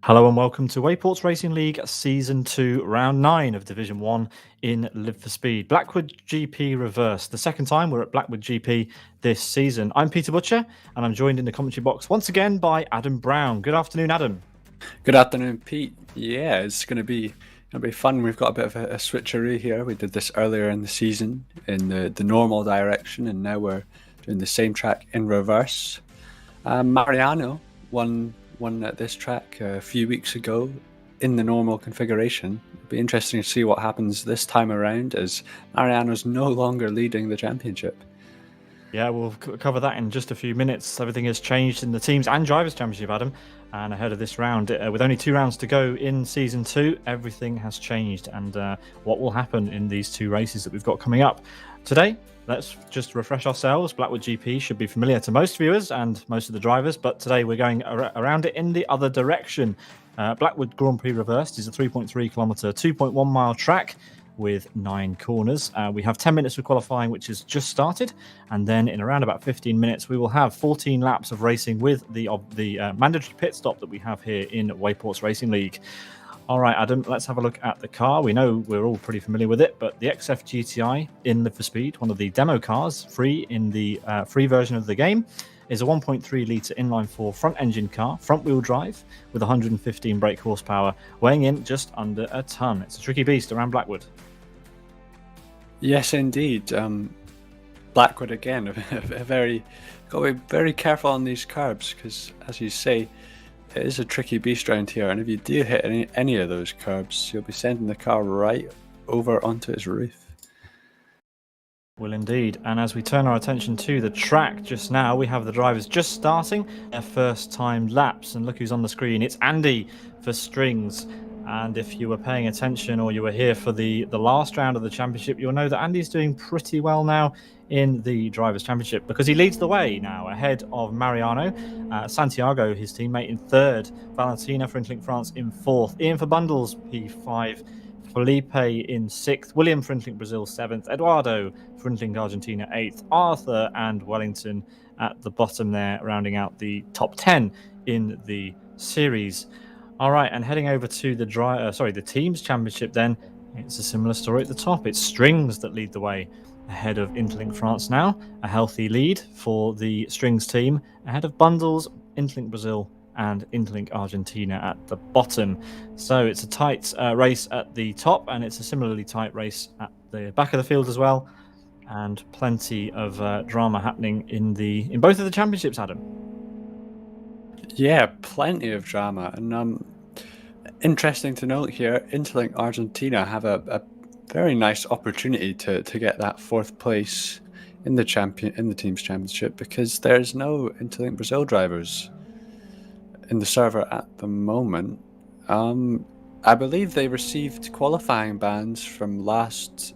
Hello and welcome to Wayports Racing League Season 2, Round 9 of Division 1 in Live for Speed. Blackwood GP Reverse. The second time we're at Blackwood GP this season. I'm Peter Butcher and I'm joined in the commentary box once again by Adam Brown. Good afternoon, Adam. Good afternoon, Pete. Yeah, it's going to be fun. We've got a bit of a switcheroo here. We did this earlier in the season in the normal direction, and now we're doing the same track in reverse. Mariano won at this track a few weeks ago in the normal configuration. It'll be interesting to see what happens this time around, as Mariano's no longer leading the championship. Yeah, we'll cover that in just a few minutes. Everything has changed in the Teams and Drivers' Championship, Adam. And ahead of this round, with only 2 rounds to go in Season 2, everything has changed. And what will happen in these 2 races that we've got coming up today? Let's just refresh ourselves. Blackwood GP should be familiar to most viewers and most of the drivers, but today we're going around it in the other direction. Blackwood Grand Prix Reversed is a 3.3 kilometre, 2.1 mile track with 9 corners. We have 10 minutes of qualifying, which has just started, and then in around about 15 minutes we will have 14 laps of racing with the mandatory pit stop that we have here in Wayports Racing League. All right, Adam, let's have a look at the car. We know we're all pretty familiar with it, but the XF GTI in Live for Speed, one of the demo cars, free in the free version of the game, is a 1.3 litre inline-4 front-engine car, front-wheel drive, with 115 brake horsepower, weighing in just under a tonne. It's a tricky beast around Blackwood. Yes, indeed. Blackwood again. Got to be very careful on these curbs because, as you say, it is a tricky beast around here. And if you do hit any of those curbs, you'll be sending the car right over onto its roof. Will indeed. And as we turn our attention to the track just now, we have the drivers just starting their first time laps. And look who's on the screen. It's Andy for Strings. And if you were paying attention or you were here for the last round of the championship, you'll know that Andy's doing pretty well now in the Drivers' Championship because he leads the way now ahead of Mariano, Santiago, his teammate, in 3rd, Valentina for Intlink France in 4th, Ian for Bundles, P5, Felipe in 6th, William for Intlink Brazil 7th, Eduardo for Intlink Argentina 8th, Arthur and Wellington at the bottom there, rounding out the top 10 in the series. All right, and heading over to the Teams Championship then, it's a similar story at the top. It's Strings that lead the way ahead of Intlink France now. A healthy lead for the Strings team ahead of Bundles, Intlink Brazil and Intlink Argentina at the bottom. So it's a tight race at the top, and it's a similarly tight race at the back of the field as well. And plenty of drama happening in both of the championships, Adam. Yeah, plenty of drama. And interesting to note here, Interlink Argentina have a very nice opportunity to get that 4th place in the Teams Championship because there's no Interlink Brazil drivers in the server at the moment. I believe they received qualifying bans from last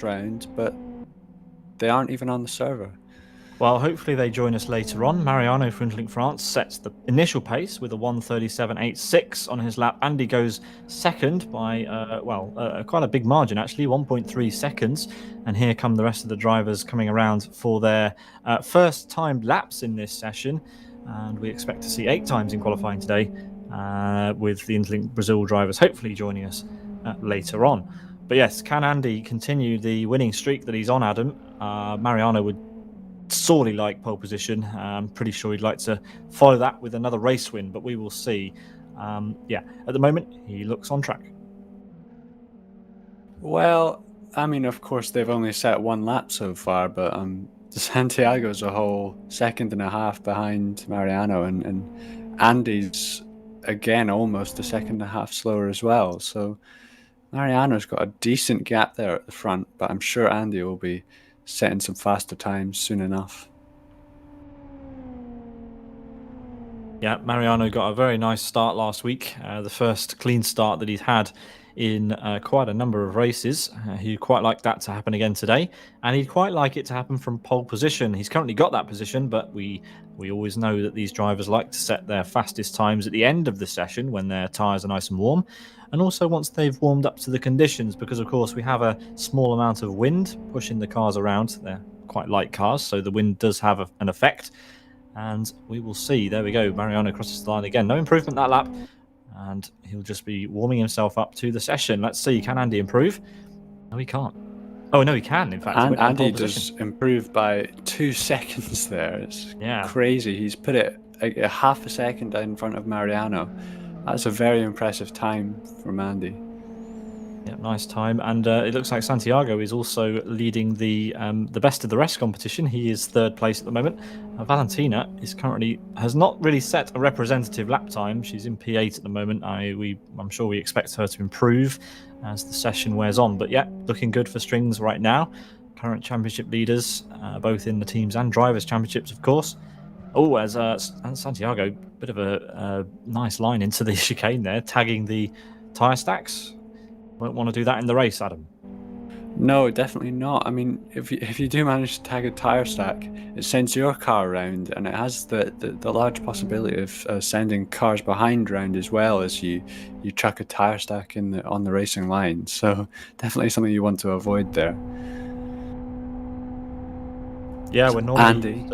round, but they aren't even on the server. Well, hopefully they join us later on. Mariano for Intlink France sets the initial pace with a 1:37.86 on his lap. Andy goes second by, quite a big margin actually, 1.3 seconds. And here come the rest of the drivers coming around for their first time laps in this session. And we expect to see 8 times in qualifying today with the Intlink Brazil drivers hopefully joining us later on. But yes, can Andy continue the winning streak that he's on, Adam? Mariano would sorely like pole position. I'm pretty sure he'd like to follow that with another race win, but we will see. At the moment, he looks on track. Well, I mean, of course, they've only set 1 lap so far, but Santiago's a whole 1.5 behind Mariano, and Andy's, again, almost a 1.5 slower as well. So Mariano's got a decent gap there at the front, but I'm sure Andy will be setting some faster times soon enough. Yeah, Mariano got a very nice start last week, the first clean start that he's had in quite a number of races. He'd quite like that to happen again today, and he'd quite like it to happen from pole position. He's currently got that position, but we always know that these drivers like to set their fastest times at the end of the session when their tyres are nice and warm, and also once they've warmed up to the conditions, because of course we have a small amount of wind pushing the cars around. They're quite light cars, so the wind does have an effect. And we will see. There we go. Mariano crosses the line again. No improvement that lap. and he'll just be warming himself up to the session. Let's see, can Andy improve? No, he can't. Oh, no, he can, in fact. And He went Andy does improve by 2 seconds there. It's crazy. He's put it a half a second in front of Mariano. That's a very impressive time from Andy. Yeah, nice time. And it looks like Santiago is also leading the best of the rest competition. He is third place at the moment. Valentina has not really set a representative lap time. She's in P8 at the moment. I'm sure we expect her to improve as the session wears on. But yeah, looking good for Strings right now. Current championship leaders, both in the teams and drivers' championships, of course. Oh, as Santiago, bit of a nice line into the chicane there, tagging the tyre stacks. Won't want to do that in the race, Adam. No, definitely not. I mean, if you do manage to tag a tyre stack, it sends your car around, and it has the large possibility of sending cars behind round as well as you chuck a tyre stack on the racing line. So definitely something you want to avoid there. Yeah, we're normally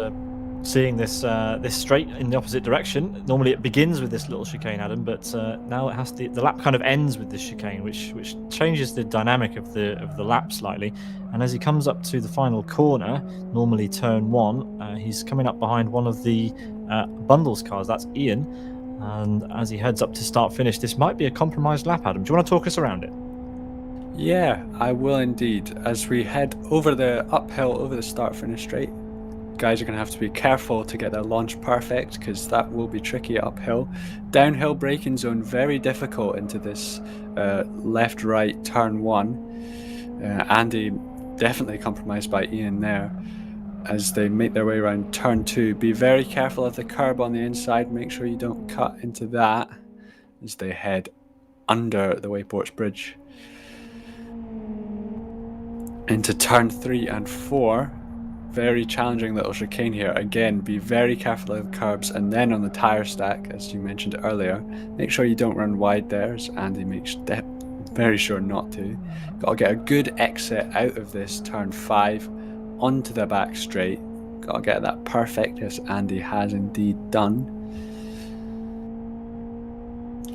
seeing this straight in the opposite direction. Normally it begins with this little chicane, Adam, but now it has the lap kind of ends with this chicane, which changes the dynamic of the lap slightly. And as he comes up to the final corner, normally turn 1, he's coming up behind one of the bundles cars. That's Ian. And as he heads up to start finish, this might be a compromised lap, Adam. Do you want to talk us around it? Yeah, I will indeed. As we head over the uphill over the start finish straight, guys are going to have to be careful to get their launch perfect, because that will be tricky uphill. Downhill braking zone, very difficult into this left-right turn 1. Andy definitely compromised by Ian there as they make their way around turn 2. Be very careful of the curb on the inside. Make sure you don't cut into that as they head under the Wayports bridge. Into turn 3 and 4. Very challenging little chicane here. Again, be very careful of curbs, and then on the tyre stack, as you mentioned earlier, make sure you don't run wide there, as Andy makes very sure not to. Got to get a good exit out of this turn 5 onto the back straight. Got to get that perfect, as Andy has indeed done.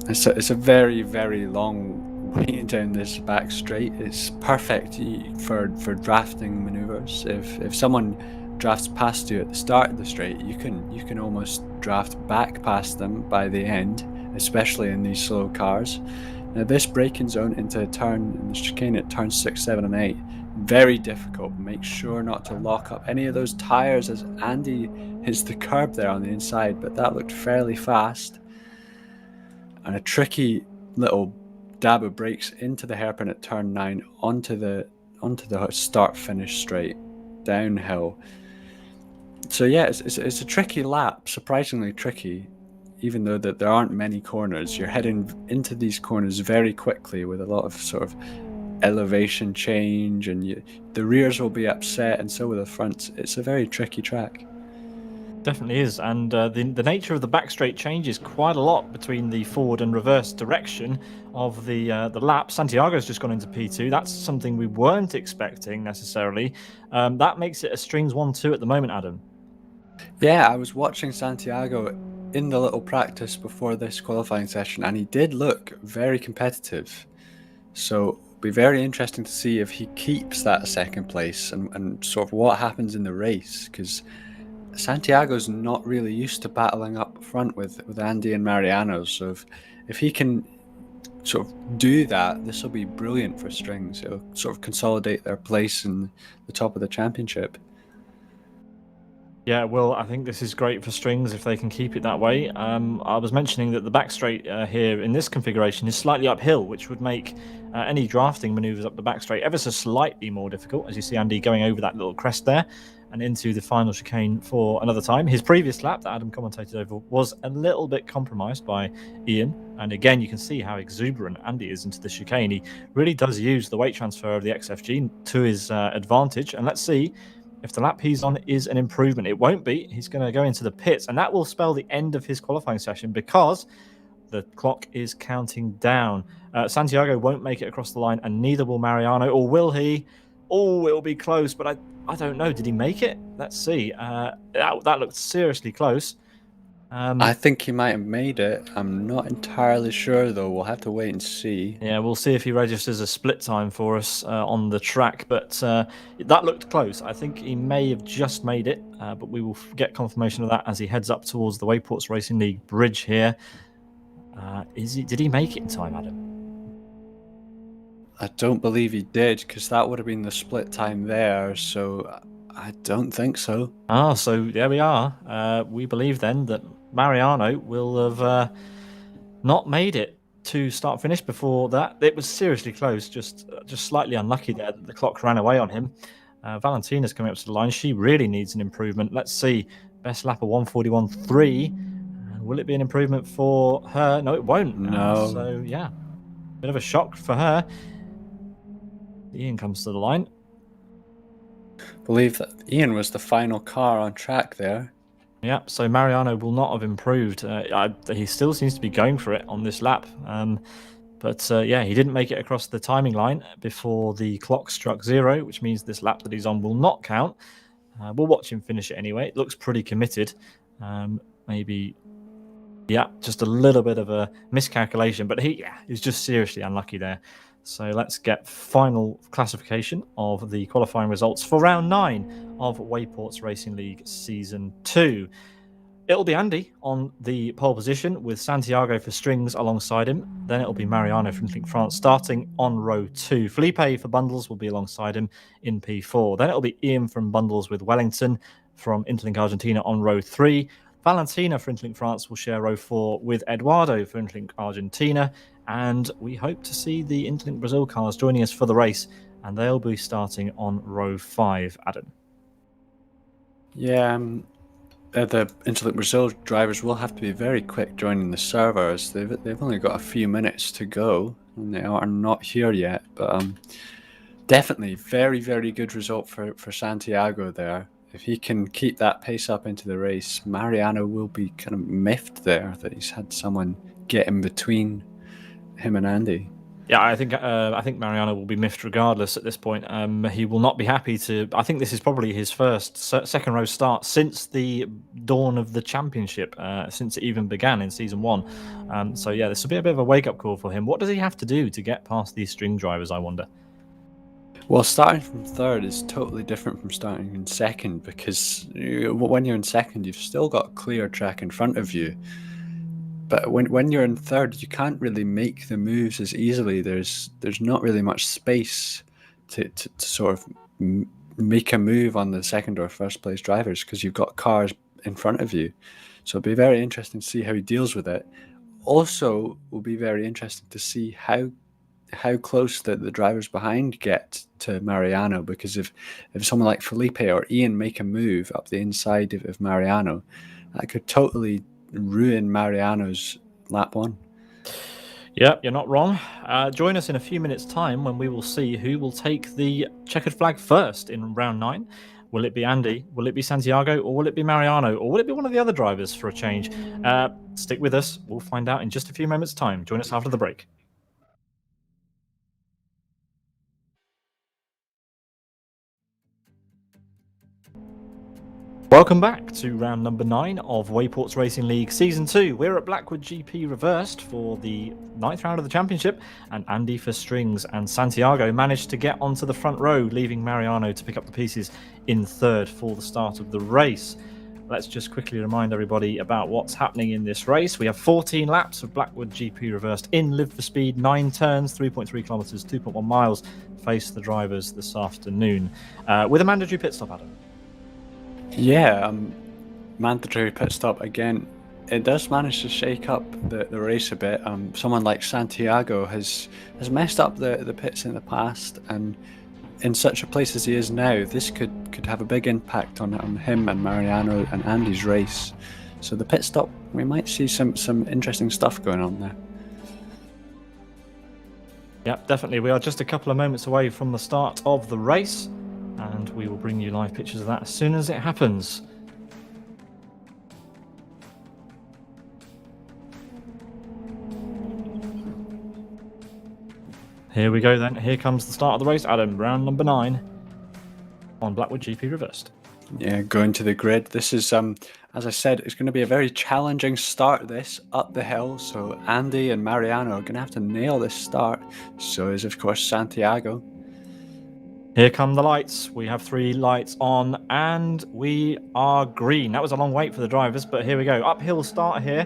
It's a very, very long way down this back straight. It's perfect for drafting maneuvers. If someone drafts past you at the start of the straight, you can almost draft back past them by the end, especially in these slow cars. Now this braking zone into a turn in the chicane at turns 6, 7 and 8, very difficult. Make sure not to lock up any of those tyres as Andy hits the curb there on the inside, but that looked fairly fast. And a tricky little dab of brakes into the hairpin at turn 9 onto the start finish straight downhill. So yeah, it's a tricky lap, surprisingly tricky, even though that there aren't many corners. You're heading into these corners very quickly with a lot of sort of elevation change, and the rears will be upset, and so will the fronts. It's a very tricky track. Definitely is, and the nature of the back straight changes quite a lot between the forward and reverse direction of the lap. Santiago's just gone into P2. That's something we weren't expecting necessarily. That makes it a Strings 1-2 at the moment, Adam. Yeah, I was watching Santiago in the little practice before this qualifying session, and he did look very competitive. So it'll be very interesting to see if he keeps that second place and sort of what happens in the race, because Santiago's not really used to battling up front with Andy and Mariano. So if he can sort of do that, this will be brilliant for Strings. It'll sort of consolidate their place in the top of the championship. Yeah, well, I think this is great for Strings if they can keep it that way. I was mentioning that the back straight here in this configuration is slightly uphill, which would make any drafting maneuvers up the back straight ever so slightly more difficult, as you see Andy going over that little crest there and into the final chicane for another time. His previous lap that Adam commentated over was a little bit compromised by Ian, and again you can see how exuberant Andy is into the chicane. He really does use the weight transfer of the XFG to his advantage, and let's see if the lap he's on is an improvement. It won't be. He's going to go into the pits, and that will spell the end of his qualifying session because the clock is counting down. Santiago won't make it across the line, and neither will Mariano, or will he? Oh, it'll be close, but I don't know. Did he make it? Let's see. That looked seriously close. I think he might have made it. I'm not entirely sure, though. We'll have to wait and see. Yeah, we'll see if he registers a split time for us on the track, but that looked close. I think he may have just made it, but we will get confirmation of that as he heads up towards the Wayports Racing League bridge here. Did he make it in time, Adam? I don't believe he did, because that would have been the split time there, so I don't think so. So there we are. We believe then that Mariano will have not made it to start finish before that. It was seriously close, just slightly unlucky there that the clock ran away on him. Valentina's coming up to the line. She really needs an improvement. Let's see. Best lap of 1:41.3. Will it be an improvement for her? No, it won't. No. So, yeah. Bit of a shock for her. Ian comes to the line. Believe that Ian was the final car on track there. Yeah, so Mariano will not have improved. He still seems to be going for it on this lap. But he didn't make it across the timing line before the clock struck 0, which means this lap that he's on will not count. We'll watch him finish it anyway. It looks pretty committed. Maybe, just a little bit of a miscalculation, but he's just seriously unlucky there. So let's get final classification of the qualifying results for round 9 of Wayports Racing League Season 2. It'll be Andy on the pole position with Santiago for strings alongside him. Then it'll be Mariano from Intlink France starting on row 2. Felipe for bundles will be alongside him in P4. Then it'll be Ian from bundles with Wellington from Intlink Argentina on row 3. Valentina for Intlink France will share row 4 with Eduardo for Intlink Argentina. And we hope to see the Intlink Brazil cars joining us for the race. And they'll be starting on row 5, Adam. Yeah, the Intlink Brazil drivers will have to be very quick joining the servers. They've only got a few minutes to go, and they are not here yet. But definitely very, very good result for Santiago there. If he can keep that pace up into the race, Mariano will be kind of miffed there that he's had someone get in between him and Andy. Yeah, I think Mariano will be miffed regardless at this point. He will not be happy to. I think this is probably his first second row start since the dawn of the championship, since it even began in season 1. So yeah, this will be a bit of a wake up call for him. What does he have to do to get past these string drivers, I wonder? Well, starting from third is totally different from starting in second, because when you're in second, you've still got clear track in front of you. But when you're in third, you can't really make the moves as easily. There's not really much space to sort of make a move on the second or first place drivers, because you've got cars in front of you. So it'll be very interesting to see how he deals with it. Also, will be very interesting to see how close the drivers behind get to Mariano, because if someone like Felipe or Ian make a move up the inside of Mariano, that could totally ruin Mariano's lap 1. Yep, you're not wrong. Join us in a few minutes' time when we will see who will take the checkered flag first in round 9. Will it be Andy? Will it be Santiago? Or will it be Mariano? Or will it be one of the other drivers for a change? Stick with us. We'll find out in just a few moments' time. Join us after the break. Welcome back to round number 9 of Wayports Racing League Season 2. We're at Blackwood GP reversed for the 9th round of the championship, and Andy for strings and Santiago managed to get onto the front row, leaving Mariano to pick up the pieces in third for the start of the race. Let's just quickly remind everybody about what's happening in this race. We have 14 laps of Blackwood GP reversed in Live for Speed, 9 turns, 3.3 kilometres, 2.1 miles. Face the drivers this afternoon with a mandatory pit stop, Adam. Yeah, mandatory pit stop again. It does manage to shake up the race a bit. Someone like Santiago has messed up the pits in the past, and in such a place as he is now, this could have a big impact on him and Mariano and Andy's race. So the pit stop, we might see some interesting stuff going on there. Yeah, definitely. We are just a couple of moments away from the start of the race, and we will bring you live pictures of that as soon as it happens. Here we go then. Here comes the start of the race, Adam. Round number 9 on Blackwood GP Reversed. Yeah, going to the grid. This is a As I said, it's going to be a very challenging start this up the hill, so Andy and Mariano are going to have to nail this start. So is, of course, Santiago. Here come the lights. We have 3 lights on and we are green. That was a long wait for the drivers, but here we go. Uphill start here,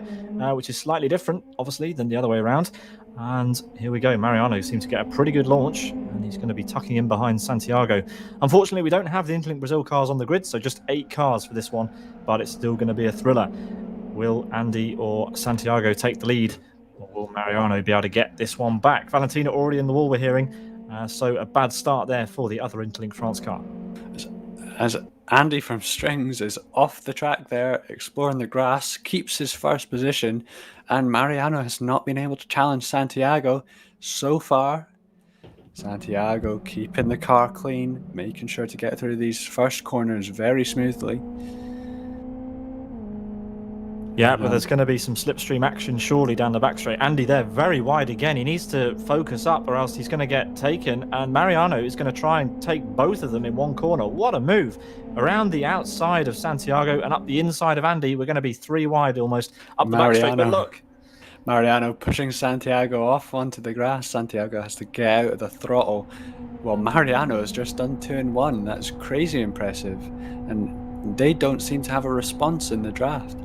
which is slightly different, obviously, than the other way around. And here we go. Mariano seems to get a pretty good launch, and he's going to be tucking in behind Santiago. Unfortunately, we don't have the Interlink Brazil cars on the grid, so just 8 cars for this one, but it's still going to be a thriller. Will Andy or Santiago take the lead, or will Mariano be able to get this one back? Valentina already in the wall, we're hearing. So a bad start there for the other Interlink France car. As Andy from Strings is off the track there, exploring the grass, keeps his first position, and Mariano has not been able to challenge Santiago so far. Santiago keeping the car clean, making sure to get through these first corners very smoothly. Yeah, but there's going to be some slipstream action surely down the back straight. Andy there, very wide again. He needs to focus up or else he's going to get taken. And Mariano is going to try and take both of them in one corner. What a move. Around the outside of Santiago and up the inside of Andy. We're going to be 3 wide almost up the back straight. But look. Mariano pushing Santiago off onto the grass. Santiago has to get out of the throttle. Well, Mariano has just done 2 in 1. That's crazy impressive. And they don't seem to have a response in the draft.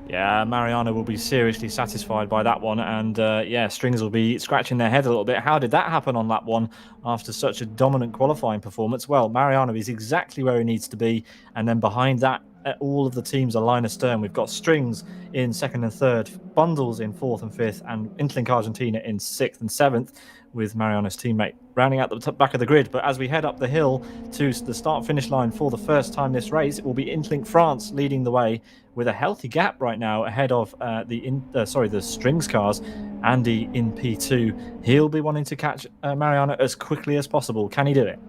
Yeah, Mariano will be seriously satisfied by that one. And yeah, Strings will be scratching their head a little bit. How did that happen on lap 1 after such a dominant qualifying performance? Well, Mariano is exactly where he needs to be. And then behind that, all of the teams are line astern. We've got Strings in 2nd and 3rd, Bundles in 4th and 5th, and Interlink Argentina in 6th and 7th, with Mariano's teammate rounding out the back of the grid. But as we head up the hill to the start-finish line for the first time this race, it will be Interlink France leading the way with a healthy gap right now ahead of the Strings cars. Andy in P2. He'll be wanting to catch Mariano as quickly as possible. Can he do it?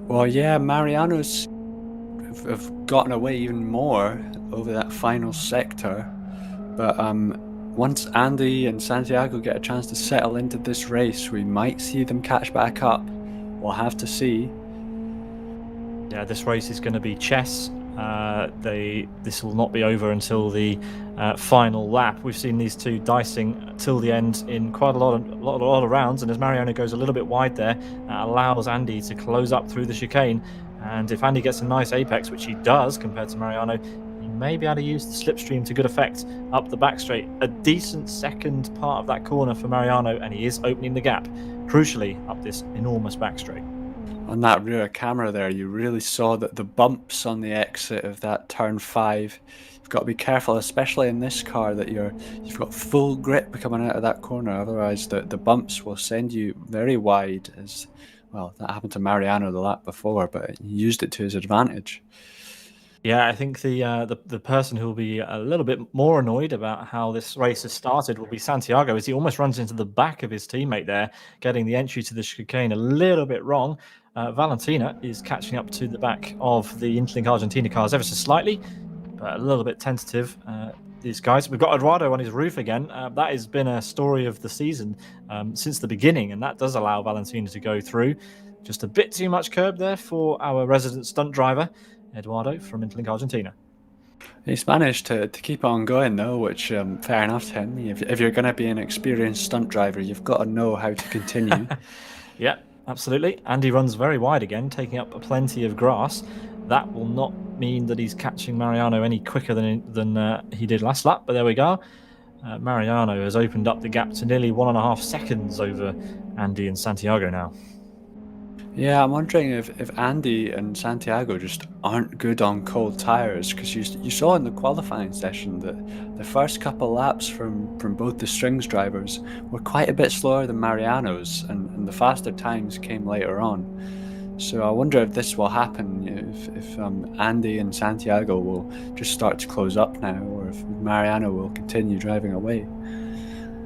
Well, yeah, Mariano's have gotten away even more over that final sector. But once Andy and Santiago get a chance to settle into this race, we might see them catch back up. We'll have to see. Yeah, this race is going to be chess. This will not be over until the final lap. We've seen these two dicing till the end in quite a lot of rounds, and as Mariano goes a little bit wide there, that allows Andy to close up through the chicane. And if Andy gets a nice apex, which he does compared to Mariano, he may be able to use the slipstream to good effect up the back straight. A decent second part of that corner for Mariano, and he is opening the gap, crucially, up this enormous back straight. On that rear camera there, you really saw that the bumps on the exit of that turn 5. You've got to be careful, especially in this car, that you've got full grip coming out of that corner. Otherwise, the bumps will send you very wide. As well, that happened to Mariano the lap before, but he used it to his advantage. Yeah, I think the person who will be a little bit more annoyed about how this race has started will be Santiago, as he almost runs into the back of his teammate there, getting the entry to the chicane a little bit wrong. Valentina is catching up to the back of the Interlink Argentina cars ever so slightly, but a little bit tentative. These guys, we've got Eduardo on his roof again. That has been a story of the season since the beginning, and that does allow Valentina to go through. Just a bit too much curb there for our resident stunt driver, Eduardo from Interlink Argentina. He's managed to keep on going though, which fair enough to him. If you're going to be an experienced stunt driver, you've got to know how to continue. Yeah, absolutely. Andy runs very wide again, taking up plenty of grass. That will not mean that he's catching Mariano any quicker than he did last lap, but there we go. Mariano has opened up the gap to nearly 1.5 seconds over Andy and Santiago now. Yeah, I'm wondering if Andy and Santiago just aren't good on cold tyres, because you saw in the qualifying session that the first couple laps from both the Strings drivers were quite a bit slower than Mariano's, and the faster times came later on. So I wonder if this will happen, if Andy and Santiago will just start to close up now, or if Mariano will continue driving away.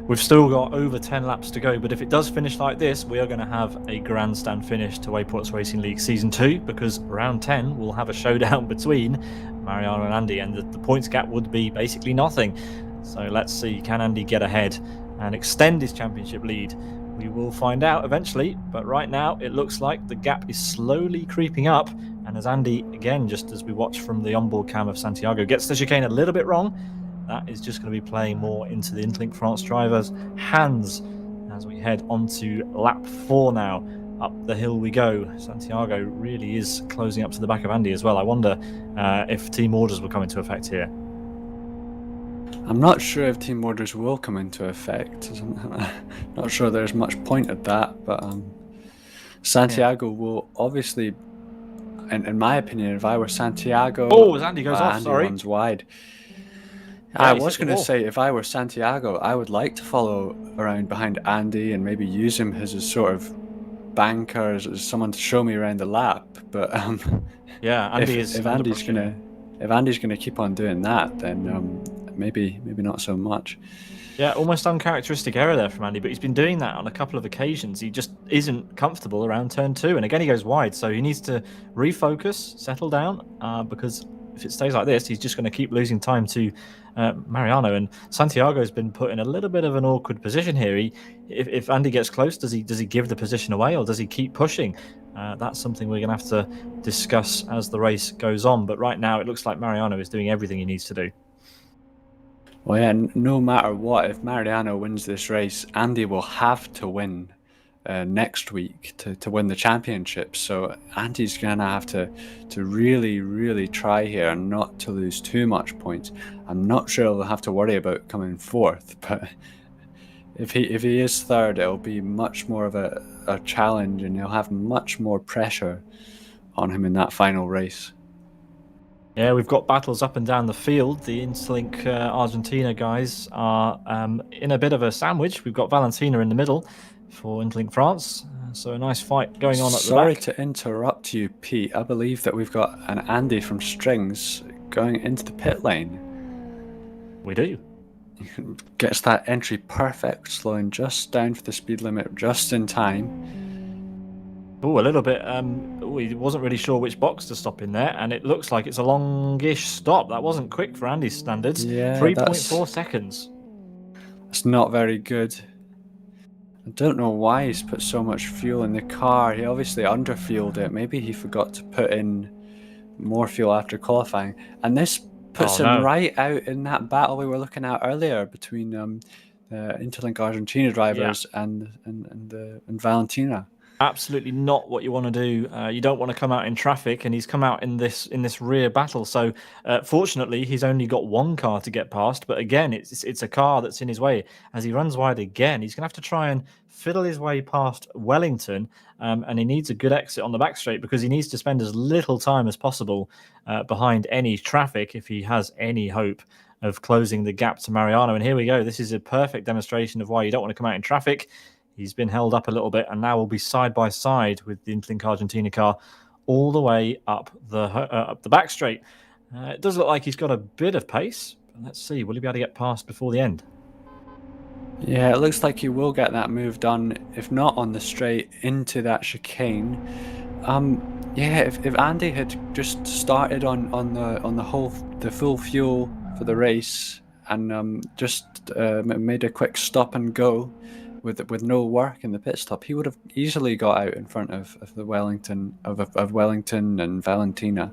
We've still got over 10 laps to go, but if it does finish like this, we are going to have a grandstand finish to Wayports Racing League Season 2, because round 10 will have a showdown between Mariano and Andy, and the points gap would be basically nothing. So let's see, can Andy get ahead and extend his championship lead? We will find out eventually, but right now it looks like the gap is slowly creeping up, And as Andy, again, just as we watch from the onboard cam of Santiago, gets the chicane a little bit wrong, that is just going to be playing more into the Interlink France driver's hands as we head onto lap 4 now. Up the hill we go. Santiago really is closing up to the back of Andy as well. I wonder if team orders will come into effect here. I'm not sure if team orders will come into effect. I'm not sure there's much point at that, but Santiago will obviously, in my opinion, if I were Santiago... Oh, as Andy goes off, Andy sorry. runs wide. Yeah, I was going to say, if I were Santiago, I would like to follow around behind Andy and maybe use him as a sort of banker, as someone to show me around the lap. But yeah, Andy if Andy's gonna keep on doing that, then maybe not so much. Yeah, almost uncharacteristic error there from Andy, but he's been doing that on a couple of occasions. He just isn't comfortable around turn 2, and again he goes wide, so he needs to refocus, settle down, because if it stays like this, he's just going to keep losing time to Mariano. And Santiago has been put in a little bit of an awkward position here. If Andy gets close, does he give the position away, or does he keep pushing? That's something we're going to have to discuss as the race goes on. But right now, it looks like Mariano is doing everything he needs to do. Well, yeah, no matter what, if Mariano wins this race, Andy will have to win next week to win the championship. So Andy's going to have to really, really try here and not to lose too much points. I'm not sure he'll have to worry about coming 4th, but if he is 3rd, it'll be much more of a challenge, and he'll have much more pressure on him in that final race. Yeah, we've got battles up and down the field. The Interlink Argentina guys are in a bit of a sandwich. We've got Valentina in the middle for Interlink France. So a nice fight going on at the back. Sorry to interrupt you, Pete. I believe that we've got an Andy from Strings going into the pit lane. We do. Gets that entry perfect, slowing just down for the speed limit just in time. Oh, a little bit. He wasn't really sure which box to stop in there, and it looks like it's a longish stop. That wasn't quick for Andy's standards. Yeah, 3.4 seconds. That's not very good. I don't know why he's put so much fuel in the car. He obviously underfueled it. Maybe he forgot to put in more fuel after qualifying. And this puts him right out in that battle we were looking at earlier between the Interlink Argentina drivers and Valentina. Absolutely not what you want to do. You don't want to come out in traffic, and he's come out in this rear battle. So fortunately, he's only got one car to get past. But again, it's a car that's in his way. As he runs wide again, he's going to have to try and fiddle his way past Wellington, and he needs a good exit on the back straight because he needs to spend as little time as possible behind any traffic if he has any hope of closing the gap to Mariano. And here we go. This is a perfect demonstration of why you don't want to come out in traffic. He's been held up a little bit, and now we'll be side by side with the Interlink Argentina car all the way up the back straight. It does look like he's got a bit of pace. But let's see, will he be able to get past before the end? Yeah, it looks like he will get that move done, if not on the straight, into that chicane. Yeah, if Andy had just started on the full fuel for the race and just made a quick stop and go with no work in the pit stop, he would have easily got out in front of Wellington and Valentina.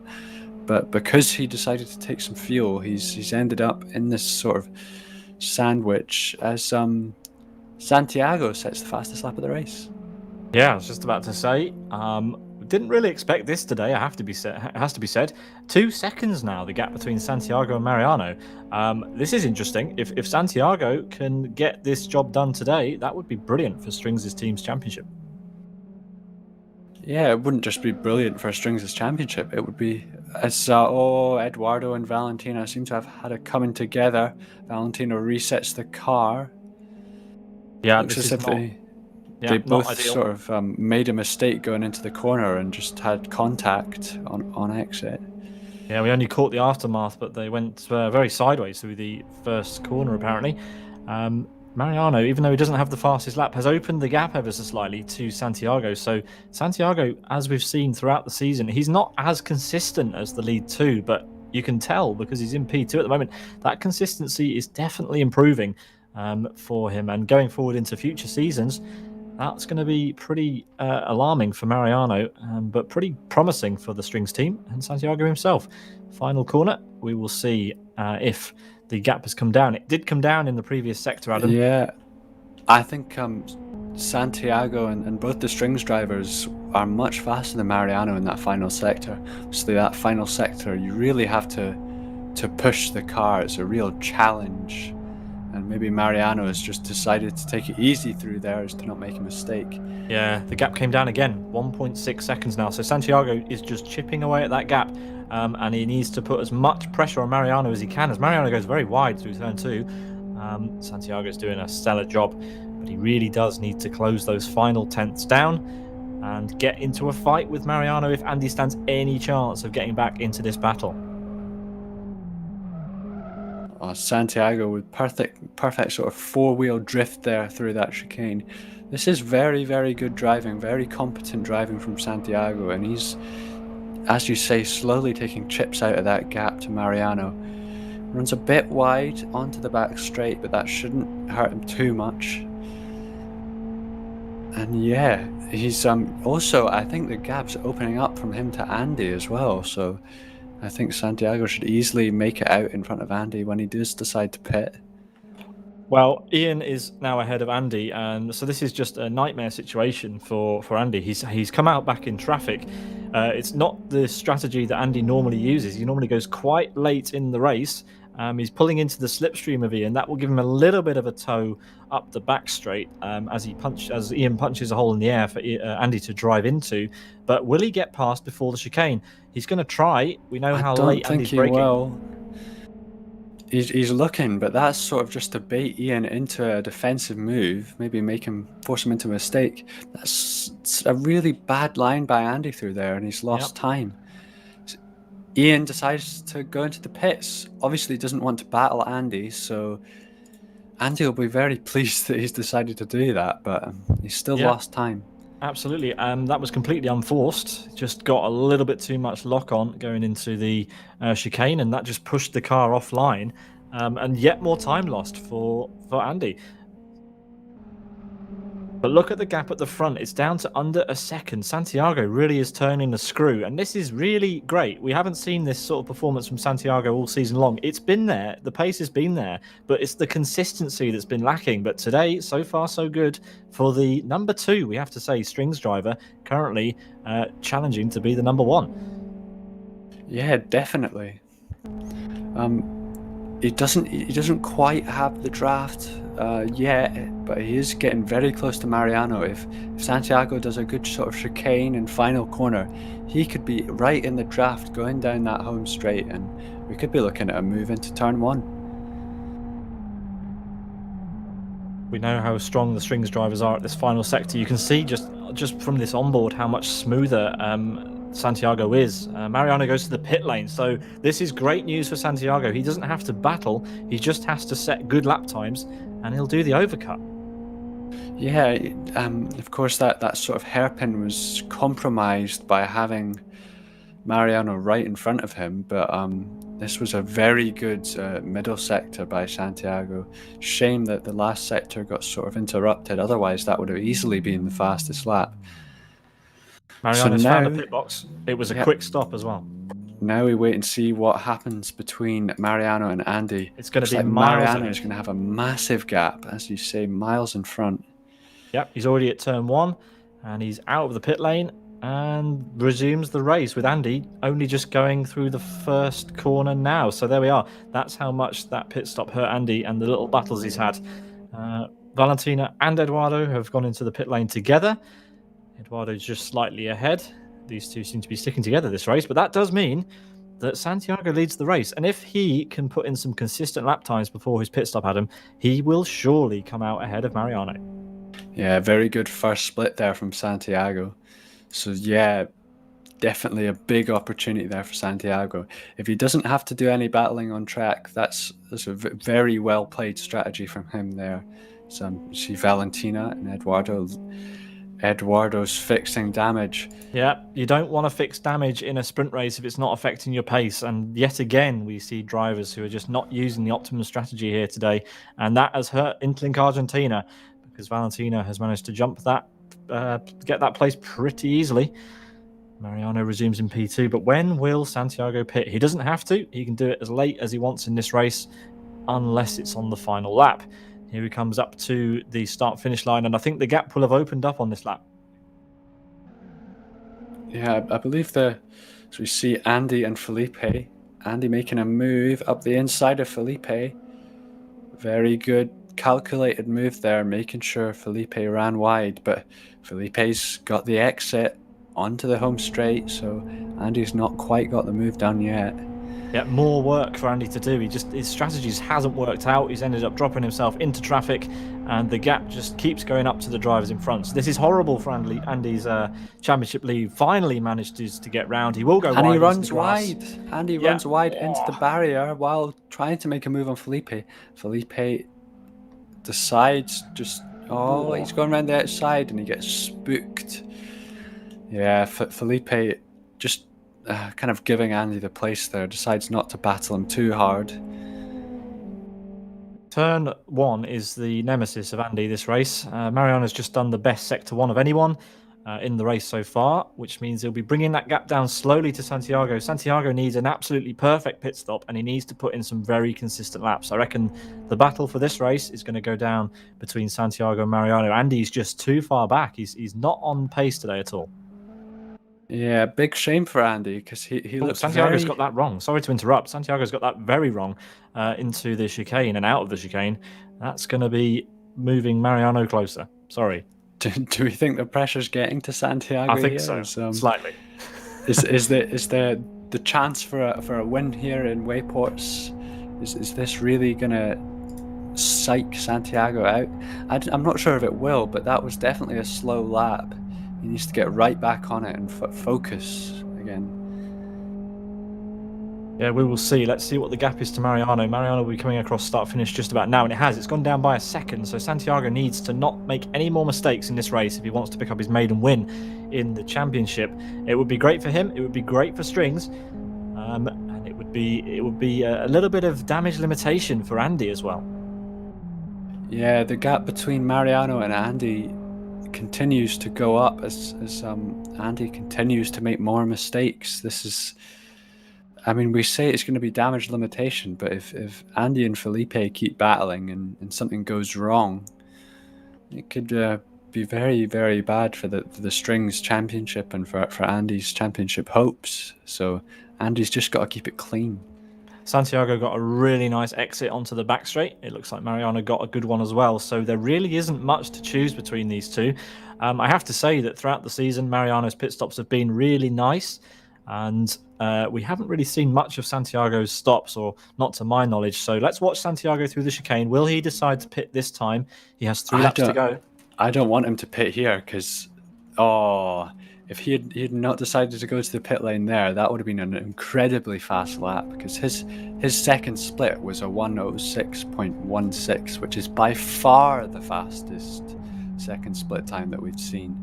But because he decided to take some fuel, he's ended up in this sort of sandwich as Santiago sets the fastest lap of the race. Yeah, I was just about to say, didn't really expect this today. It has to be said. 2 seconds now, the gap between Santiago and Mariano. This is interesting. If Santiago can get this job done today, that would be brilliant for Strings' team's championship. Yeah, it wouldn't just be brilliant for Strings' championship. It would be as Eduardo and Valentina seem to have had it coming together. Valentina resets the car. Yeah, looks as if they both sort of made a mistake going into the corner and just had contact on exit. Yeah, we only caught the aftermath, but they went very sideways through the first corner, apparently. Mariano, even though he doesn't have the fastest lap, has opened the gap ever so slightly to Santiago. So Santiago, as we've seen throughout the season, he's not as consistent as the lead 2, but you can tell because he's in P2 at the moment. That consistency is definitely improving for him. And going forward into future seasons, That's going to be pretty alarming for Mariano, but pretty promising for the Strings team and Santiago himself. Final corner, we will see if the gap has come down. It did come down in the previous sector, Adam. Yeah, I think Santiago and both the Strings drivers are much faster than Mariano in that final sector. So that final sector, you really have to push the car. It's a real challenge. And maybe Mariano has just decided to take it easy through there as to not make a mistake. Yeah, the gap came down again, 1.6 seconds now. So Santiago is just chipping away at that gap, and he needs to put as much pressure on Mariano as he can. As Mariano goes very wide through turn 2, Santiago's doing a stellar job, but he really does need to close those final tenths down and get into a fight with Mariano if Andy stands any chance of getting back into this battle. Santiago with perfect sort of four-wheel drift there through that chicane. This is very, very good driving, very competent driving from Santiago, and he's, as you say, slowly taking chips out of that gap to Mariano. Runs a bit wide onto the back straight, but that shouldn't hurt him too much. And yeah, he's also, I think the gap's opening up from him to Andy as well, so I think Santiago should easily make it out in front of Andy when he does decide to pit. Well, Ian is now ahead of Andy, and so this is just a nightmare situation for Andy. He's come out back in traffic. It's not the strategy that Andy normally uses. He normally goes quite late in the race. He's pulling into the slipstream of Ian. That will give him a little bit of a tow up the back straight as Ian punches a hole in the air for Andy to drive into. But will he get past before the chicane? He's going to try. We know how late Andy's braking. Will. He's looking, but that's sort of just to bait Ian into a defensive move, maybe force him into a mistake. That's a really bad line by Andy through there, and he's lost time. Ian decides to go into the pits. Obviously, doesn't want to battle Andy, so Andy will be very pleased that he's decided to do that, but he's still lost time. Absolutely. That was completely unforced. Just got a little bit too much lock on going into the chicane, and that just pushed the car offline. And yet more time lost for Andy. But look at the gap at the front. It's down to under a second. Santiago really is turning the screw, and this is really great. We haven't seen this sort of performance from Santiago all season long. It's been there. The pace has been there, but it's the consistency that's been lacking. But today, so far, so good for the number 2, we have to say, Strings driver, currently challenging to be the number 1. Yeah, definitely. He doesn't quite have the draft yet, but he is getting very close to Mariano. If Santiago does a good sort of chicane and final corner, he could be right in the draft going down that home straight, and we could be looking at a move into turn 1. We know how strong the Strings drivers are at this final sector. You can see just from this onboard how much smoother Santiago is. Mariano goes to the pit lane, so this is great news for Santiago. He doesn't have to battle, he just has to set good lap times, and he'll do the overcut. Yeah, of course that sort of hairpin was compromised by having Mariano right in front of him, but this was a very good middle sector by Santiago. Shame that the last sector got sort of interrupted, otherwise that would have easily been the fastest lap. Mariano's found the pit box. It was a quick stop as well. Now we wait and see what happens between Mariano and Andy. It's going to be like miles. Mariano is going to have a massive gap, as you say, miles in front. Yep, he's already at turn 1, and he's out of the pit lane and resumes the race with Andy only just going through the first corner now. So there we are. That's how much that pit stop hurt Andy and the little battles he's had. Valentina and Eduardo have gone into the pit lane together. Eduardo's just slightly ahead. These two seem to be sticking together this race, but that does mean that Santiago leads the race. And if he can put in some consistent lap times before his pit stop, Adam, he will surely come out ahead of Mariano. Yeah, very good first split there from Santiago. So yeah, definitely a big opportunity there for Santiago. If he doesn't have to do any battling on track, that's a very well played strategy from him there. So see Valentina and Eduardo's fixing damage. Yeah, you don't want to fix damage in a sprint race if it's not affecting your pace. And yet again, we see drivers who are just not using the optimum strategy here today. And that has hurt Interlink Argentina, because Valentino has managed to jump that, get that place pretty easily. Mariano resumes in P2, but when will Santiago pit? He doesn't have to. He can do it as late as he wants in this race, unless it's on the final lap. Here he comes up to the start-finish line, and I think the gap will have opened up on this lap. Yeah, I believe so we see Andy and Felipe. Andy making a move up the inside of Felipe. Very good calculated move there, making sure Felipe ran wide, but Felipe's got the exit onto the home straight, so Andy's not quite got the move done yet. Yeah, more work for Andy to do. His strategies hasn't worked out. He's ended up dropping himself into traffic, and the gap just keeps going up to the drivers in front. So this is horrible for Andy's championship lead. Finally managed to get round. He will go wide. And he runs wide. Andy runs wide into the barrier while trying to make a move on Felipe. Felipe decides just, he's going around the outside and he gets spooked. Yeah, Felipe just kind of giving Andy the place there, decides not to battle him too hard. Turn 1 is the nemesis of Andy this race. Mariano's just done the best sector 1 of anyone in the race so far, which means he'll be bringing that gap down slowly to Santiago. Santiago needs an absolutely perfect pit stop, and he needs to put in some very consistent laps. I reckon the battle for this race is going to go down between Santiago and Mariano. Andy's just too far back. He's not on pace today at all. Yeah, big shame for Andy, because he looks Santiago's got that wrong. Sorry to interrupt. Santiago's got that very wrong into the chicane and out of the chicane. That's going to be moving Mariano closer. Sorry. Do we think the pressure's getting to Santiago? I think so. Slightly. Is the chance for a win here in Wayports? Is this really gonna psych Santiago out? I'm not sure if it will, but that was definitely a slow lap. He needs to get right back on it and focus again. Yeah, we will see. Let's see what the gap is to Mariano. Mariano will be coming across start-finish just about now, and it has. It's gone down by a second, so Santiago needs to not make any more mistakes in this race if he wants to pick up his maiden win in the championship. It would be great for him. It would be great for Strings, and it would be a little bit of damage limitation for Andy as well. Yeah, the gap between Mariano and Andy continues to go up as Andy continues to make more mistakes. This is, I mean, we say it's going to be damage limitation, but if Andy and Felipe keep battling and something goes wrong, it could be very, very bad for the Strings championship and for Andy's championship hopes. So Andy's just got to keep it clean. Santiago got a really nice exit onto the back straight. It looks like Mariano got a good one as well. So there really isn't much to choose between these two. I have to say that throughout the season, Mariano's pit stops have been really nice. And we haven't really seen much of Santiago's stops, or not to my knowledge. So let's watch Santiago through the chicane. Will he decide to pit this time? He has 3 laps to go. I don't want him to pit here because, if he had not decided to go to the pit lane there, that would have been an incredibly fast lap, because his second split was a 1:06.16, which is by far the fastest second split time that we've seen.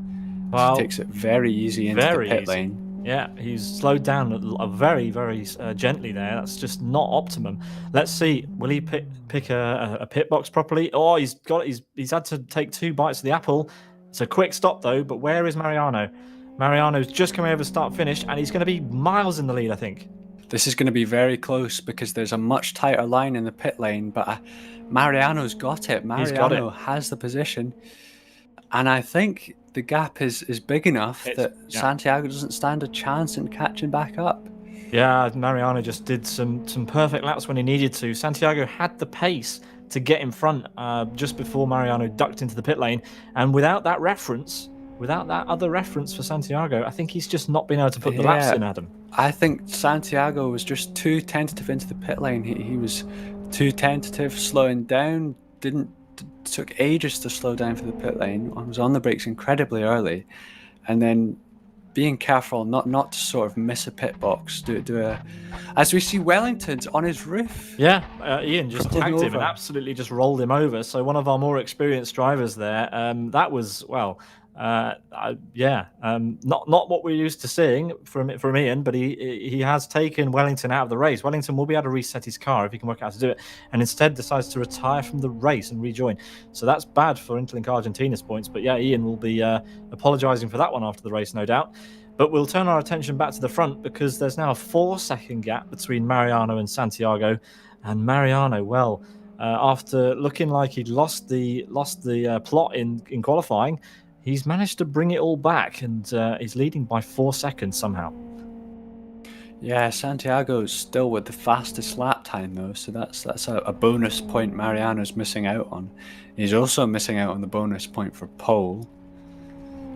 Well, he takes it very easy into the pit lane. Yeah, he's slowed down very, very gently there. That's just not optimum. Let's see. Will he pick a pit box properly? Oh, he's had to take 2 bites of the apple. It's a quick stop though. But where is Mariano? Mariano's just coming over start-finish, and he's going to be miles in the lead, I think. This is going to be very close because there's a much tighter line in the pit lane, but Mariano's got it. Mariano has the position, and I think the gap is big enough that Santiago doesn't stand a chance in catching back up. Yeah, Mariano just did some perfect laps when he needed to. Santiago had the pace to get in front just before Mariano ducked into the pit lane, and without that other reference for Santiago, I think he's just not been able to put the laps in, Adam. I think Santiago was just too tentative into the pit lane. He was too tentative, slowing down, took ages to slow down for the pit lane. I was on the brakes incredibly early, and then being careful not to sort of miss a pit box. As we see Wellington's on his roof. Yeah, Ian just tagged him and absolutely just rolled him over. So one of our more experienced drivers there. That was Not what we're used to seeing from Ian, but he has taken Wellington out of the race. Wellington will be able to reset his car if he can work out how to do it, and instead decides to retire from the race and rejoin. So that's bad for Interlink Argentina's points. But yeah, Ian will be apologising for that one after the race, no doubt. But we'll turn our attention back to the front because there's now a 4-second gap between Mariano and Santiago, and Mariano, well. After looking like he'd lost the plot in qualifying, he's managed to bring it all back, and he's leading by 4 seconds somehow. Yeah, Santiago's still with the fastest lap time though, so that's a bonus point Mariano's missing out on. He's also missing out on the bonus point for pole,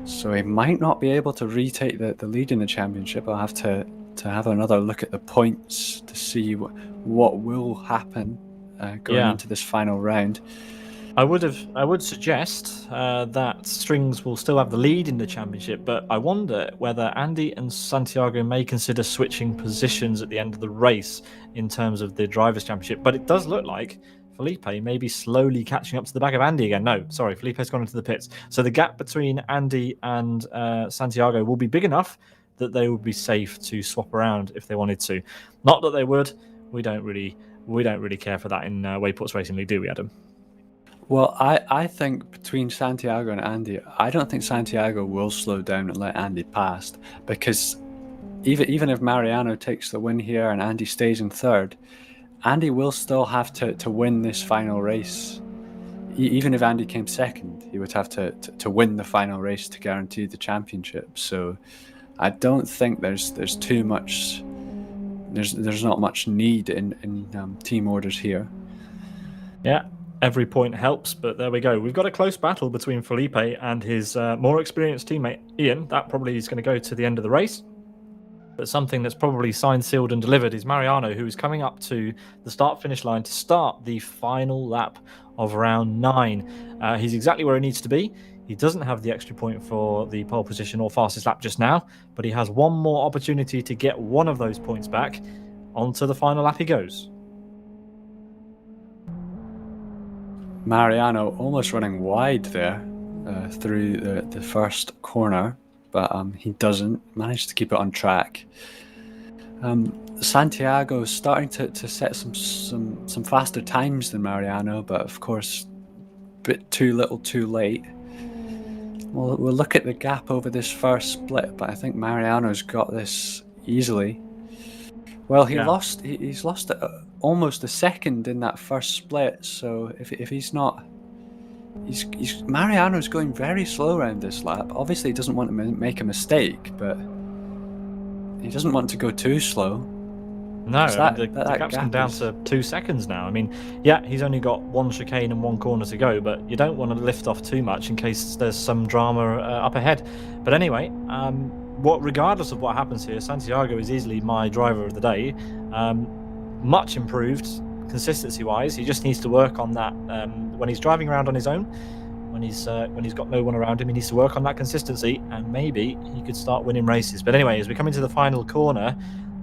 so he might not be able to retake the lead in the championship. I'll have to have another look at the points to see what will happen going into this final round. I would suggest that Strings will still have the lead in the championship, but I wonder whether Andy and Santiago may consider switching positions at the end of the race in terms of the Drivers' Championship. But it does look like Felipe may be slowly catching up to the back of Andy again. No, sorry, Felipe's gone into the pits. So the gap between Andy and Santiago will be big enough that they would be safe to swap around if they wanted to. Not that they would. We don't really care for that in Wayports Racing League, do we, Adam? Well, I think between Santiago and Andy, I don't think Santiago will slow down and let Andy pass, because even if Mariano takes the win here and Andy stays in third, Andy will still have to win this final race. Even if Andy came second, he would have to win the final race to guarantee the championship. So I don't think there's too much. There's not much need in team orders here. Yeah. Every point helps, but there we go. We've got a close battle between Felipe and his more experienced teammate, Ian. That probably is going to go to the end of the race. But something that's probably signed, sealed, and delivered is Mariano, who is coming up to the start-finish line to start the final lap of round 9. He's exactly where he needs to be. He doesn't have the extra point for the pole position or fastest lap just now, but he has one more opportunity to get one of those points back. Onto the final lap he goes. Mariano almost running wide there through the first corner, but he doesn't manage to keep it on track. Santiago starting to set some faster times than Mariano, but of course a bit too little too late. We'll look at the gap over this first split, but I think Mariano's got this easily. Well, he's lost almost a second in that first split, so if he's not, Mariano's going very slow around this lap. Obviously, he doesn't want to make a mistake, but he doesn't want to go too slow. No, the gap's come down to 2 seconds now. I mean, yeah, he's only got one chicane and one corner to go, but you don't want to lift off too much in case there's some drama up ahead. But anyway, regardless of what happens here, Santiago is easily my driver of the day. Much improved consistency-wise. He just needs to work on that when he's driving around on his own. When he's got no one around him, he needs to work on that consistency, and maybe he could start winning races. But anyway, as we come into the final corner,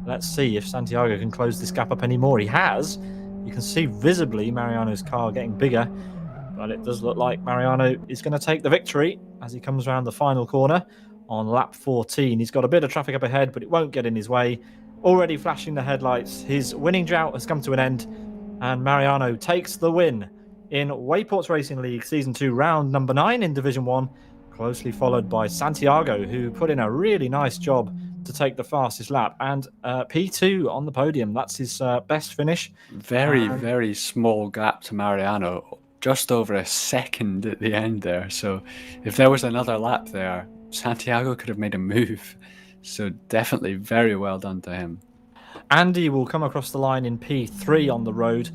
let's see if Santiago can close this gap up anymore. He has. You can see visibly Mariano's car getting bigger, but it does look like Mariano is going to take the victory as he comes around the final corner on lap 14. He's got a bit of traffic up ahead, but it won't get in his way. Already flashing the headlights. His winning drought has come to an end, and Mariano takes the win in Wayports Racing League Season 2, round number 9 in Division 1, closely followed by Santiago, who put in a really nice job to take the fastest lap, and P2 on the podium. That's his best finish. Very small gap to Mariano, just over a second at the end there. So if there was another lap there, Santiago could have made a move. So definitely very well done to him. Andy will come across the line in P3 on the road.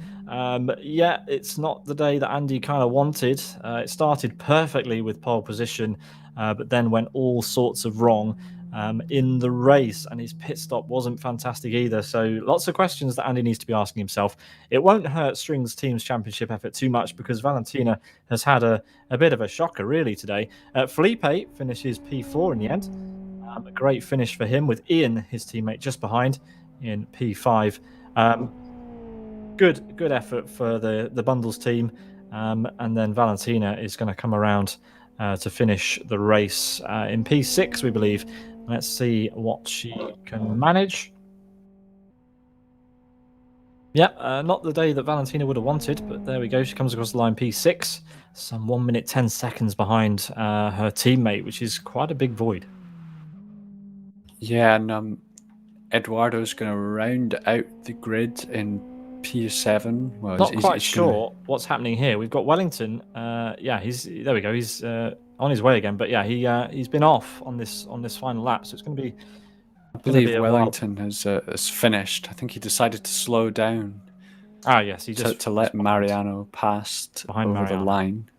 Yeah, it's not the day that Andy kind of wanted. It started perfectly with pole position, but then went all sorts of wrong in the race, and his pit stop wasn't fantastic either. So lots of questions that Andy needs to be asking himself. It won't hurt Strings Team's championship effort too much because Valentina has had a bit of a shocker really today. Felipe finishes P4 in the end. A great finish for him, with Ian, his teammate, just behind in P5. Good effort for the Bundles team. And then Valentina is going to come around to finish the race in P6, we believe. Let's see what she can manage. Yeah, not the day that Valentina would have wanted, but there we go. She comes across the line P6, some 1 minute 10 seconds behind her teammate, which is quite a big void. Yeah, and Eduardo's going to round out the grid in P7. Well, Not quite he's sure what's happening here. We've got Wellington. Yeah, there we go. He's on his way again. But yeah, he's been off on this final lap, so it's going to be. I believe Wellington has finished. I think he decided to slow down. Ah, yes, he just to let Mariano pass over the line.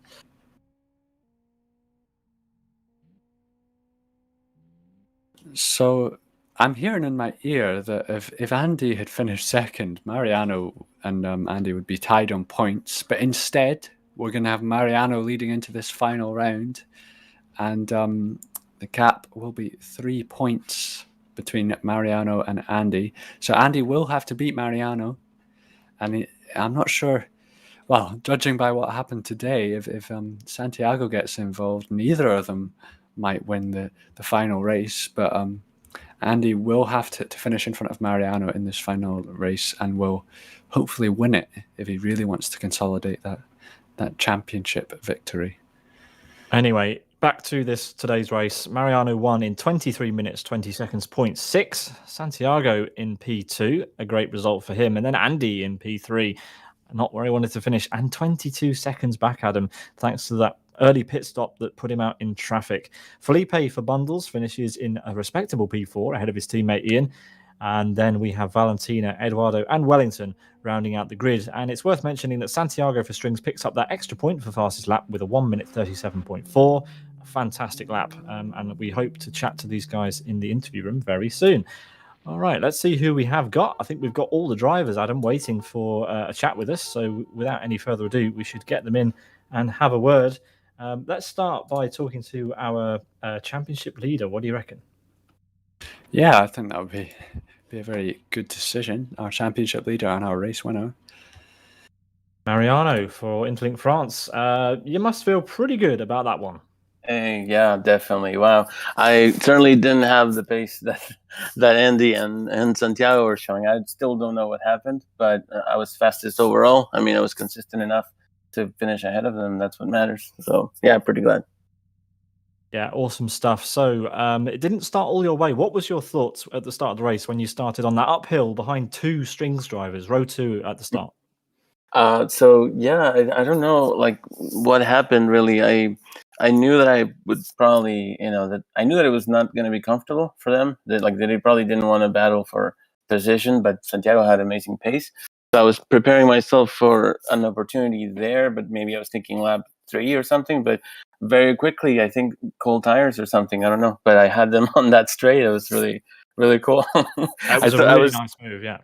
So I'm hearing in my ear that if Andy had finished second, Mariano and Andy would be tied on points. But instead, we're going to have Mariano leading into this final round, and the gap will be 3 points between Mariano and Andy. So Andy will have to beat Mariano, and I'm not sure. Well, judging by what happened today, if Santiago gets involved, neither of them might win the final race. But Andy will have to finish in front of Mariano in this final race and will hopefully win it if he really wants to consolidate that championship victory. Anyway, back to today's race. Mariano won in 23 minutes, 20 seconds, 0.6. Santiago in P2, a great result for him. And then Andy in P3, not where he wanted to finish, and 22 seconds back, Adam, thanks to that early pit stop that put him out in traffic. Felipe for bundles finishes in a respectable P4 ahead of his teammate Ian. And then we have Valentina, Eduardo, and Wellington rounding out the grid. And it's worth mentioning that Santiago for strings picks up that extra point for fastest lap with a 1 minute 37.4. A fantastic lap. And we hope to chat to these guys in the interview room very soon. All right, let's see who we have got. I think we've got all the drivers, Adam, waiting for a chat with us. So without any further ado, we should get them in and have a word. Let's start by talking to our championship leader. What do you reckon? Yeah, I think that would be a very good decision. Our championship leader and our race winner. Mariano for Interlink France. You must feel pretty good about that one. Yeah, definitely. Wow. I certainly didn't have the pace that Andy and Santiago were showing. I still don't know what happened, but I was fastest overall. I mean, I was consistent enough to finish ahead of them. That's what matters. So, yeah, pretty glad. Yeah, awesome stuff. So it didn't start all your way. What was your thoughts at the start of the race when you started on that uphill behind two strings drivers, row 2 at the start? So yeah, I don't know like what happened really. I knew that I would probably, that I knew that it was not going to be comfortable for them. That they probably didn't want to battle for position, but Santiago had amazing pace. So I was preparing myself for an opportunity there, but maybe I was thinking lap 3 or something. But very quickly, I think cold tires or something. I don't know, but I had them on that straight. It was really, really cool. That was a really nice move, yeah.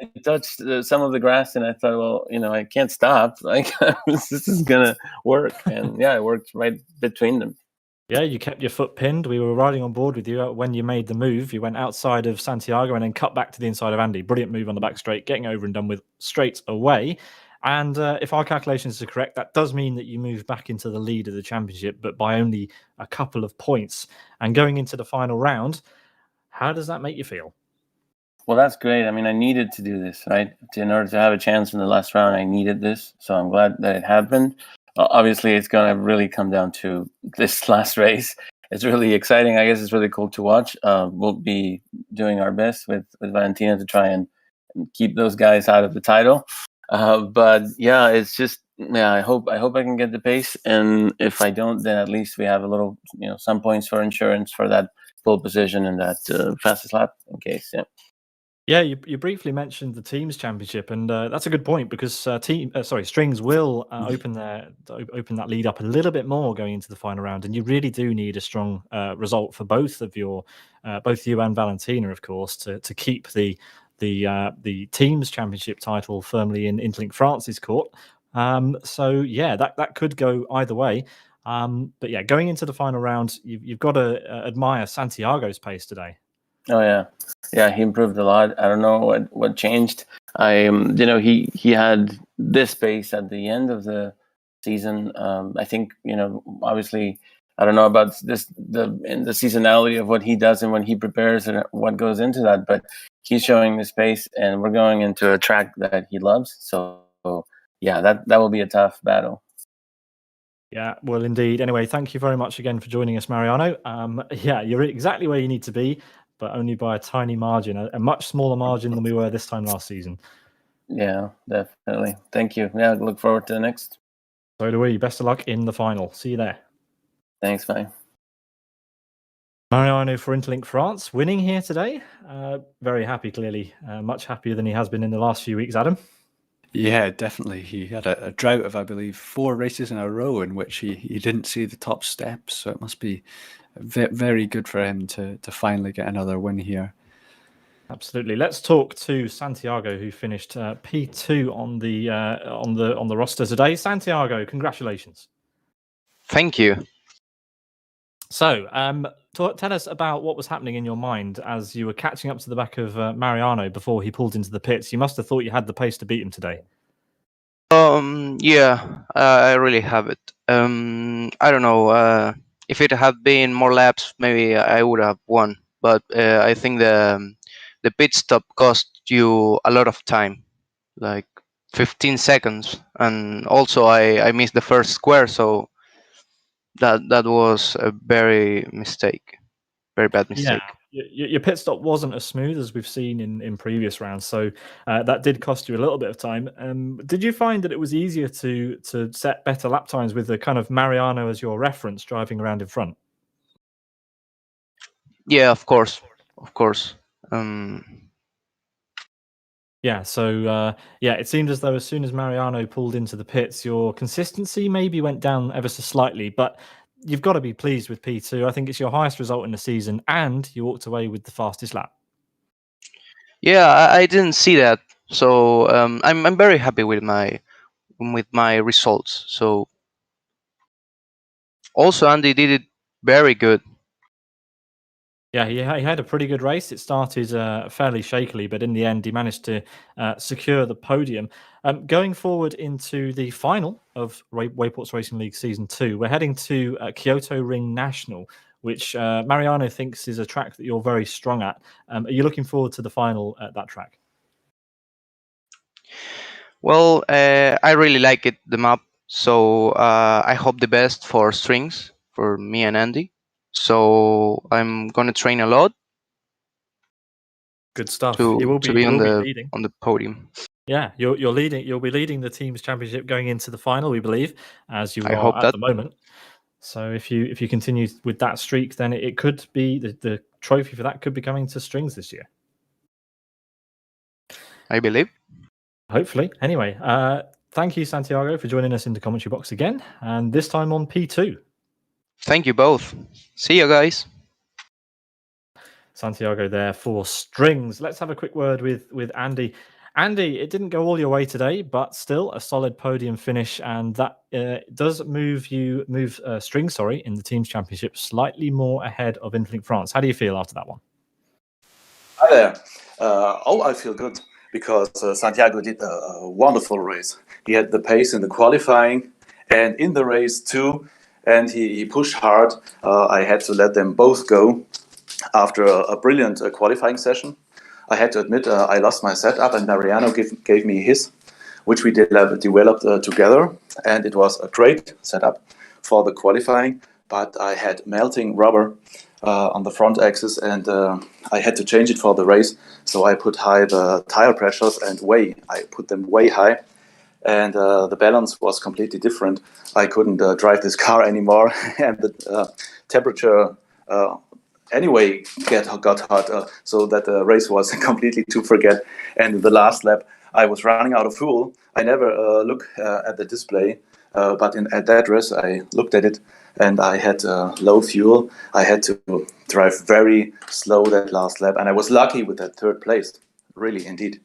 I touched some of the grass and I thought, well, I can't stop. Like this is gonna work, and yeah, it worked right between them. Yeah, you kept your foot pinned. We were riding on board with you when you made the move. You went outside of Santiago and then cut back to the inside of Andy. Brilliant move on the back straight, getting over and done with straight away. And if our calculations are correct, that does mean that you move back into the lead of the championship, but by only a couple of points. And going into the final round, how does that make you feel? Well, that's great. I mean, I needed to do this, right? In order to have a chance in the last round, I needed this. So I'm glad that it happened. Obviously, it's going to really come down to this last race. It's really exciting. I guess it's really cool to watch. We'll be doing our best with Valentina to try and keep those guys out of the title. But yeah, it's just, I hope I can get the pace. And if I don't, then at least we have a little, some points for insurance for that pole position and that fastest lap in case. Yeah. Yeah, you briefly mentioned the teams championship, and that's a good point because strings will open that lead up a little bit more going into the final round, and you really do need a strong result for both you and Valentina, of course, to keep the teams championship title firmly in Interlink France's court. So yeah, that could go either way. But yeah, going into the final round, you've got to admire Santiago's pace today. Oh yeah, he improved a lot. I don't know what changed. He had this pace at the end of the season. I think obviously I don't know about the seasonality of what he does and when he prepares and what goes into that, but he's showing the space, and we're going into a track that he loves. So yeah, that will be a tough battle. Yeah, well, indeed. Anyway, thank you very much again for joining us, Mariano. Yeah, you're exactly where you need to be, but only by a tiny margin, a much smaller margin than we were this time last season. Yeah, definitely. Thank you. Yeah, look forward to the next. So do we. Best of luck in the final. See you there. Thanks, bye. Mariano for Interlink France, winning here today. Very happy, clearly. Much happier than he has been in the last few weeks, Adam. Yeah, definitely. He had a drought of, I believe, 4 races in a row in which he didn't see the top steps. So it must be very good for him to finally get another win here. Absolutely. Let's talk to Santiago, who finished P2 on the roster today. Santiago, congratulations. Thank you. So, tell us about what was happening in your mind as you were catching up to the back of Mariano before he pulled into the pits. You must have thought you had the pace to beat him today. Yeah, I really have it. I don't know. If it had been more laps, maybe I would have won. But I think the pit stop cost you a lot of time, like 15 seconds, and also I missed the first square, so that was a very bad mistake. Your pit stop wasn't as smooth as we've seen in previous rounds, so that did cost you a little bit of time. Did you find that it was easier to set better lap times with the kind of Mariano as your reference driving around in front? Yeah, of course. Yeah, so it seemed as though as soon as Mariano pulled into the pits, your consistency maybe went down ever so slightly, but you've got to be pleased with P2. I think it's your highest result in the season, and you walked away with the fastest lap. Yeah, I didn't see that, so I'm very happy with my results. So also Andy did it very good. Yeah, he had a pretty good race. It started fairly shakily, but in the end, he managed to secure the podium. Going forward into the final of Wayports Racing League Season 2, we're heading to Kyoto Ring National, which Mariano thinks is a track that you're very strong at. Are you looking forward to the final at that track? Well, I really like it, the map. So I hope the best for strings for me and Andy. So I'm gonna train a lot. Good stuff. To be on the podium. Yeah, you're leading. You'll be leading the team's championship going into the final, we believe, as you I are hope at that. the moment. So if you continue with that streak, then it could be the trophy for that could be coming to strings this year. I believe. Hopefully. Anyway, thank you, Santiago, for joining us in the commentary box again, and this time on P2. Thank you both. See you guys. Santiago there for strings. Let's have a quick word with Andy. Andy, it didn't go all your way today, but still a solid podium finish, and that does move strings, in the team's championship slightly more ahead of Interlink France. How do you feel after that one? Hi there. I feel good because Santiago did a wonderful race. He had the pace in the qualifying and in the race too, and he pushed hard. I had to let them both go after a brilliant qualifying session. I had to admit I lost my setup, and Mariano gave me his, which we developed together, and it was a great setup for the qualifying. But I had melting rubber on the front axis, and I had to change it for the race. So I put high the tire pressures, and I put them way high, and the balance was completely different. I couldn't drive this car anymore, and the temperature anyway got hot, so that the race was completely to forget. And in the last lap, I was running out of fuel. I never look at the display, but at that race, I looked at it, and I had low fuel. I had to drive very slow that last lap, and I was lucky with that third place. Really, indeed.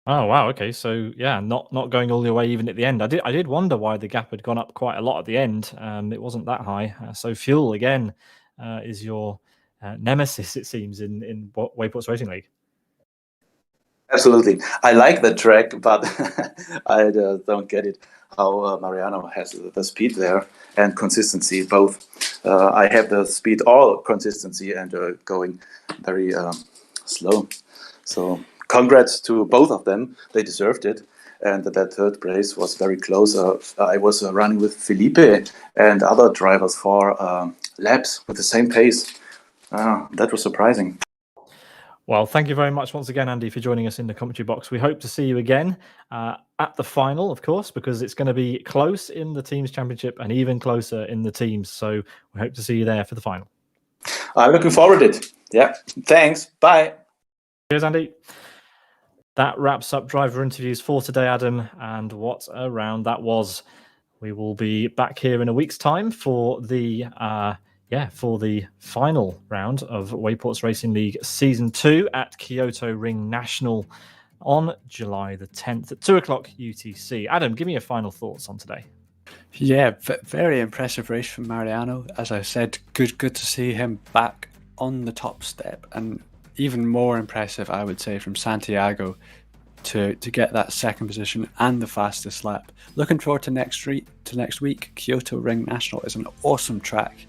Oh wow, okay. So yeah, not going all the way even at the end. I did wonder why the gap had gone up quite a lot at the end. It wasn't that high. So fuel again is your nemesis, it seems, in Wayports Racing League. Absolutely. I like the track, but I don't get it how Mariano has the speed there and consistency both. I have the speed or consistency and going very slow. So congrats to both of them. They deserved it. And that third place was very close. I was running with Felipe and other drivers for laps with the same pace. That was surprising. Well, thank you very much once again, Andy, for joining us in the commentary box. We hope to see you again at the final, of course, because it's going to be close in the teams championship and even closer in the teams. So we hope to see you there for the final. I'm looking forward to it. Yeah. Thanks. Bye. Cheers, Andy. That wraps up driver interviews for today, Adam. And what a round that was. We will be back here in a week's time for the final round of Wayports Racing League Season 2 at Kyoto Ring National on July the 10th at 2 o'clock UTC. Adam, give me your final thoughts on today. Yeah, very impressive race from Mariano. As I said, good to see him back on the top step, and even more impressive, I would say, from Santiago to get that second position and the fastest lap. Looking forward to next week. Kyoto Ring National is an awesome track,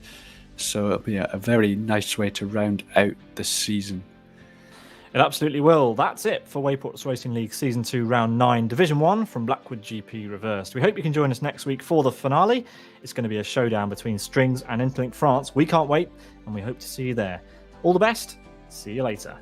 so it'll be a very nice way to round out the season. It absolutely will. That's it for Wayports Racing League Season 2 Round 9 Division 1 from Blackwood GP Reversed. We hope you can join us next week for the finale. It's going to be a showdown between Strings and Interlink France. We can't wait, and we hope to see you there. All the best. See you later.